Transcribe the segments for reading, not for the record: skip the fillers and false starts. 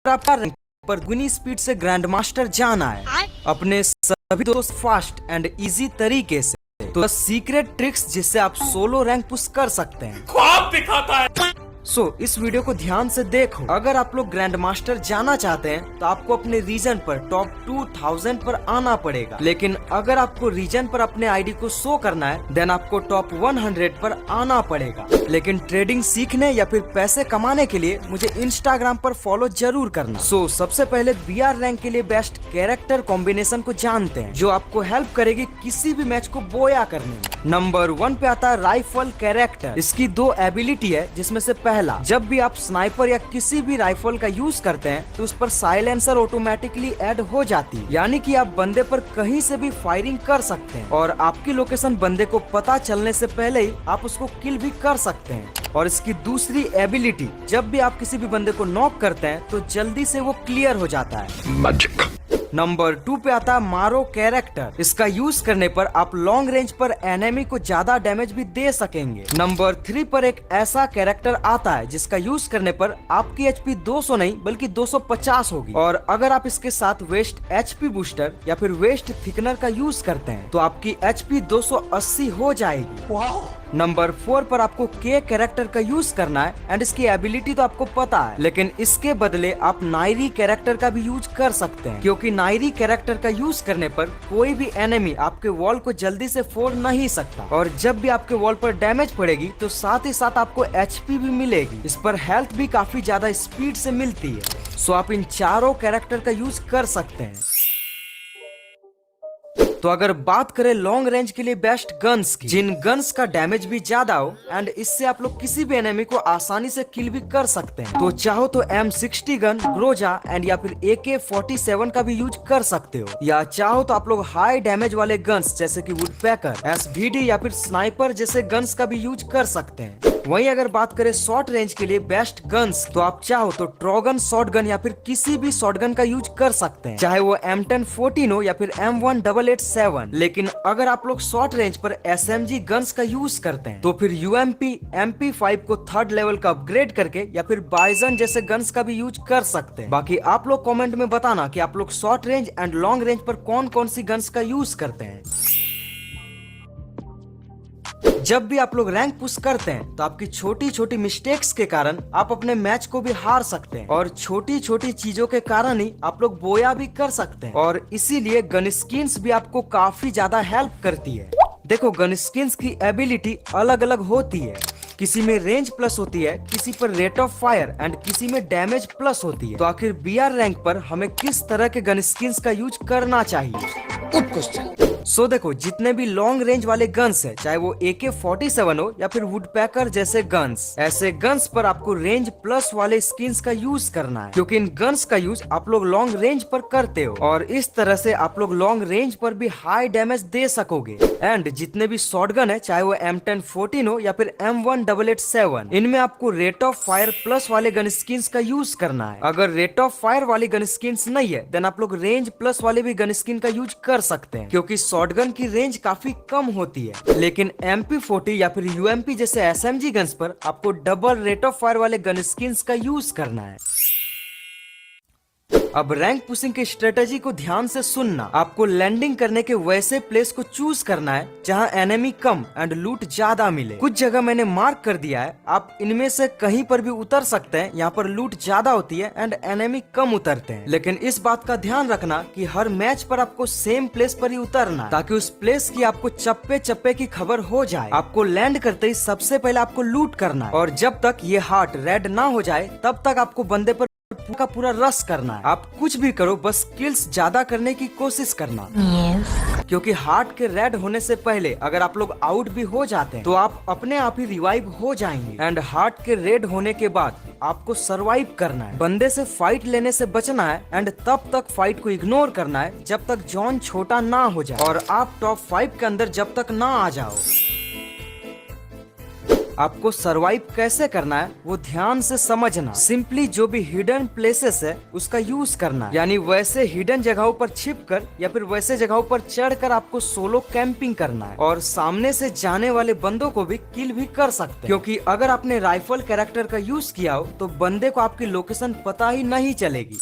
आप रैंक पर गुनी स्पीड से ग्रैंड मास्टर जाना है अपने सभी दोस्त फास्ट एंड इजी तरीके से, तो सीक्रेट ट्रिक्स जिससे आप सोलो रैंक पुश कर सकते हैं। ख्वाब दिखाता है। इस वीडियो को ध्यान से देखो। अगर आप लोग ग्रैंड मास्टर जाना चाहते हैं तो आपको अपने रीजन पर टॉप 2000 पर आना पड़ेगा, लेकिन अगर आपको रीजन पर अपने आईडी को शो करना है देन आपको टॉप 100 पर आना पड़ेगा। लेकिन ट्रेडिंग सीखने या फिर पैसे कमाने के लिए मुझे इंस्टाग्राम पर फॉलो जरूर करना। सबसे पहले BR रैंक के लिए बेस्ट कैरेक्टर कॉम्बिनेशन को जानते हैं जो आपको हेल्प करेगी किसी भी मैच को बोया करने में। नंबर 1 पे आता है राइफल कैरेक्टर। इसकी 2 एबिलिटी है, जिसमें से पहला, जब भी आप स्नाइपर या किसी भी राइफल का यूज करते हैं तो उस पर साइलेंसर ऑटोमेटिकली ऐड हो जाती है, यानी कि आप बंदे पर कहीं से भी फायरिंग कर सकते हैं और आपकी लोकेशन बंदे को पता चलने से पहले ही आप उसको किल भी कर सकते हैं। और इसकी दूसरी एबिलिटी, जब भी आप किसी भी बंदे को नॉक करते हैं तो जल्दी से वो क्लियर हो जाता है। मैजिक। नंबर 2 पे आता है मारो कैरेक्टर। इसका यूज करने पर आप लॉन्ग रेंज पर एनिमी को ज्यादा डैमेज भी दे सकेंगे। नंबर 3 पर एक ऐसा कैरेक्टर आता है जिसका यूज करने पर आपकी HP 200 नहीं बल्कि 250 होगी, और अगर आप इसके साथ वेस्ट HP बूस्टर या फिर वेस्ट थिकनर का यूज करते हैं तो आपकी HP 280 हो जाएगी। नंबर 4 पर आपको K कैरेक्टर का यूज करना है एंड इसकी एबिलिटी तो आपको पता है, लेकिन इसके बदले आप नायरी कैरेक्टर का भी यूज कर सकते हैं, क्योंकि नायरी कैरेक्टर का यूज करने पर कोई भी एनिमी आपके वॉल को जल्दी से फोड़ नहीं सकता, और जब भी आपके वॉल पर डैमेज पड़ेगी तो साथ ही साथ आपको HP भी मिलेगी। इस पर हेल्थ भी काफी ज्यादा स्पीड से मिलती है। आप इन चारों कैरेक्टर का यूज कर सकते हैं। तो अगर बात करें लॉन्ग रेंज के लिए बेस्ट गन्स की, जिन गन्स का डैमेज भी ज्यादा हो एंड इससे आप लोग किसी भी एनिमी को आसानी से किल भी कर सकते हैं, तो चाहो तो M60 गन, ग्रोजा एंड या फिर AK-47 का भी यूज कर सकते हो, या चाहो तो आप लोग हाई डैमेज वाले गन्स जैसे कि वुडपैकर, SVD या फिर स्नाइपर जैसे गन्स का भी यूज कर सकते हैं। वहीं अगर बात करें शॉर्ट रेंज के लिए बेस्ट गन्स, तो आप चाहो तो ट्रॉगन शॉटगन या फिर किसी भी शॉटगन का यूज कर सकते हैं, चाहे वो M1014 हो या फिर M1887। लेकिन अगर आप लोग शॉर्ट रेंज पर SMG गन्स का यूज करते हैं तो फिर UMP MP5 को 3rd लेवल का अपग्रेड करके या फिर बाइजन जैसे गन्स का भी यूज कर सकते हैं। बाकी आप लोग कमेंट में बताना कि आप लोग short range and long range पर कौन कौन सी गन्स का यूज करते हैं। जब भी आप लोग रैंक पुश करते हैं तो आपकी छोटी छोटी मिस्टेक्स के कारण आप अपने मैच को भी हार सकते हैं, और छोटी छोटी चीजों के कारण ही आप लोग बोया भी कर सकते हैं, और इसीलिए गन स्किन्स भी आपको काफी ज्यादा हेल्प करती है। देखो, गन स्किन्स की एबिलिटी अलग अलग होती है, किसी में रेंज प्लस होती है, किसी पर रेट ऑफ फायर एंड किसी में डैमेज प्लस होती है। तो आखिर BR रैंक पर हमें किस तरह के गन स्किन्स का यूज करना चाहिए? Good question. देखो, जितने भी लॉन्ग रेंज वाले गन्स है, चाहे वो AK-47 हो या फिर वुडपैकर जैसे गन्स, ऐसे गन्स पर आपको रेंज प्लस वाले स्किन्स का यूज करना है, क्योंकि इन गन्स का यूज आप लोग लॉन्ग रेंज पर करते हो और इस तरह से आप लोग लॉन्ग रेंज पर भी हाई डैमेज दे सकोगे। एंड जितने भी शॉटगन है, चाहे वो M1014 हो या फिर M1887, इनमें आपको रेट ऑफ फायर प्लस वाले गन स्किन्स का यूज करना है। अगर रेट ऑफ फायर वाली गन स्किन्स नहीं है देन आप लोग रेंज प्लस वाले भी गन स्किन का यूज कर सकते हैं, क्योंकि शॉटगन की रेंज काफी कम होती है। लेकिन MP40 या फिर UMP जैसे SMG गन्स पर आपको डबल रेट ऑफ फायर वाले गन स्किन्स का यूज करना है। अब रैंक पुशिंग की स्ट्रेटेजी को ध्यान से सुनना। आपको लैंडिंग करने के वैसे प्लेस को चूज करना है जहां एनिमी कम एंड लूट ज्यादा मिले। कुछ जगह मैंने मार्क कर दिया है, आप इनमें से कहीं पर भी उतर सकते हैं। यहाँ पर लूट ज्यादा होती है एंड एनिमी कम उतरते हैं, लेकिन इस बात का ध्यान रखना कि हर मैच पर आपको सेम प्लेस पर ही उतरना है, ताकि उस प्लेस की आपको चप्पे चप्पे की खबर हो जाए। आपको लैंड करते ही सबसे पहले आपको लूट करना है, और जब तक ये हार्ट रेड ना हो जाए तब तक आपको बंदे पर का पूरा रश करना है। आप कुछ भी करो, बस किल्स ज्यादा करने की कोशिश करना। क्योंकि हार्ट के रेड होने से पहले अगर आप लोग आउट भी हो जाते हैं तो आप अपने आप ही रिवाइव हो जाएंगे, एंड हार्ट के रेड होने के बाद आपको सरवाइव करना है। बंदे से फाइट लेने से बचना है एंड तब तक फाइट को इग्नोर करना है जब तक जोन छोटा ना हो जाए और आप टॉप 5 के अंदर जब तक ना आ जाओ। आपको सरवाइव कैसे करना है वो ध्यान से समझना। सिंपली जो भी हिडन प्लेसेस है उसका यूज करना है, यानी वैसे हिडन जगहों पर छिपकर या फिर वैसे जगहों पर चढ़कर आपको सोलो कैंपिंग करना है। और सामने से जाने वाले बंदों को भी किल भी कर सकते हैं, क्योंकि अगर आपने राइफल कैरेक्टर का यूज किया हो तो बंदे को आपकी लोकेशन पता ही नहीं चलेगी।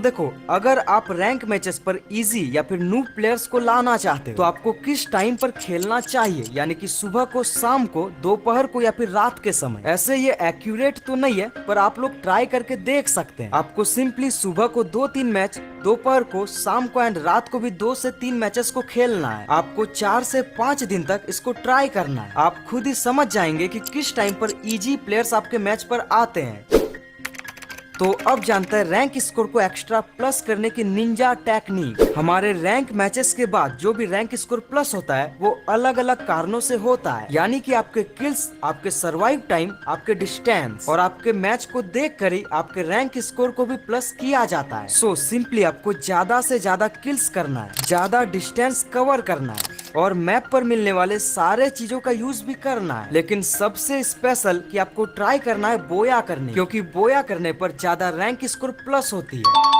देखो, अगर आप रैंक मैचेस पर इजी या फिर नूब प्लेयर्स को लाना चाहते हो तो आपको किस टाइम पर खेलना चाहिए, यानी कि सुबह को, शाम को, दोपहर को या फिर रात के समय। ऐसे ये एक्यूरेट तो नहीं है, पर आप लोग ट्राई करके देख सकते हैं। आपको सिंपली सुबह को 2-3 मैच, दोपहर को, शाम को एंड रात को भी 2 से 3 मैचेस को खेलना है। आपको 4 से 5 दिन तक इसको ट्राई करना है। आप खुद ही समझ जाएंगे कि किस टाइम पर इजी प्लेयर्स आपके मैच पर आते हैं। तो अब जानते हैं रैंक स्कोर को एक्स्ट्रा प्लस करने की निंजा टेक्निक। हमारे रैंक मैचेस के बाद जो भी रैंक स्कोर प्लस होता है वो अलग अलग कारणों से होता है, यानी कि आपके किल्स, आपके सर्वाइव टाइम, आपके डिस्टेंस और आपके मैच को देखकर ही आपके रैंक स्कोर को भी प्लस किया जाता है। सिंपली आपको ज्यादा से ज्यादा किल्स करना है, ज्यादा डिस्टेंस कवर करना है और मैप पर मिलने वाले सारे चीजों का यूज भी करना है। लेकिन सबसे स्पेशल कि आपको ट्राई करना है बोया करने, क्योंकि बोया करने पर ज्यादा रैंक स्कोर प्लस होती है।